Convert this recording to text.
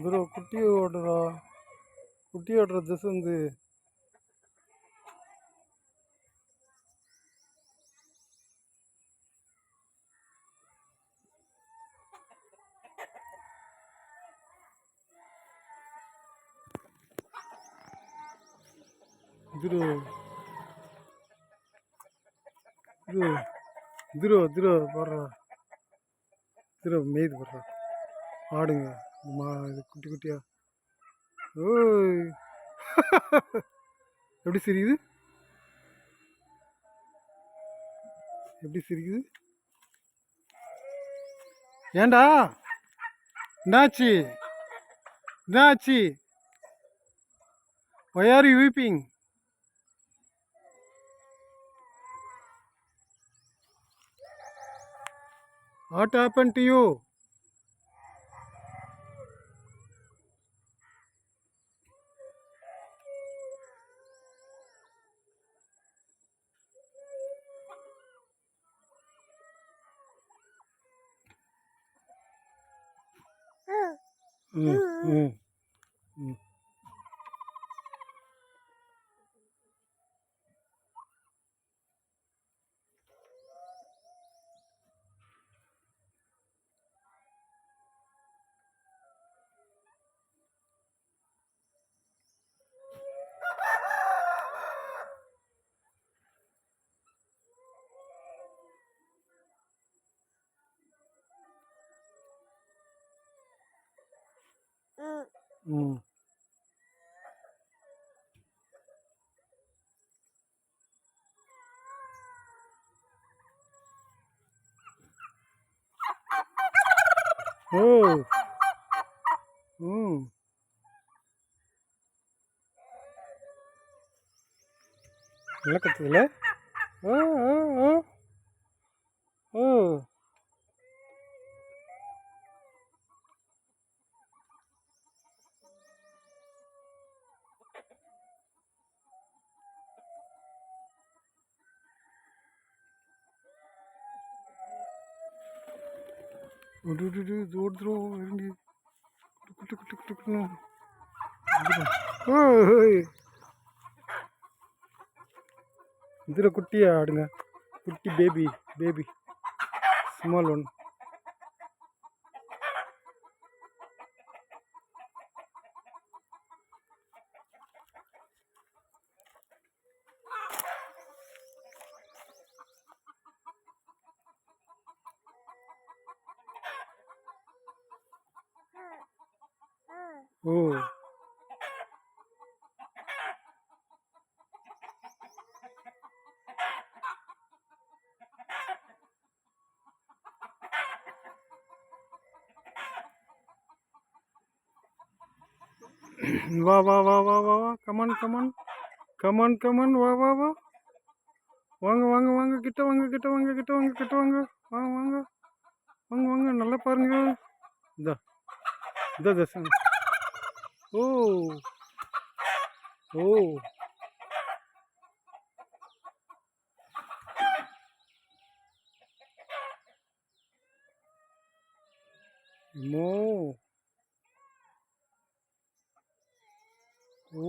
Bro குட்டி ஓடுறா, குட்டி ஓடுற திசை வந்து ப்ரோ ப்ரோ ப்ரோ போடுறா, ப்ரோ மேய்து போடுறா ஆடுங்க இது குட்டி குட்டியா. ஓய் எப்படி சிரிக்குது, எப்படி சிரிக்குது. ஏண்டா என்னாச்சு, என்னாச்சு? Why are you weeping? What happened to you? Mm. Oh. நல்லா கத்துதுல. ஓ ஓ ஓ ஓ ஓடுறோம் இறங்கி குட்டு குட்டு குட்டு குட்டுன்னு. ஓய் இதில் குட்டியா ஆடுங்க, குட்டி பேபி பேபி ஸ்மால் ஒன். ஓ வா வா வா வா வா வா கமான் கமான் கமான் கமான் வா வா வா வாங்க வாங்க வாங்க கிட்ட வாங்க கிட்ட வாங்க கிட்ட வாங்க கிட்ட வாங்க வாங்க வாங்க வாங்க வாங்க நல்லா பாருங்க. இதா இதா தசை. ஓ ஓ நோ ஓ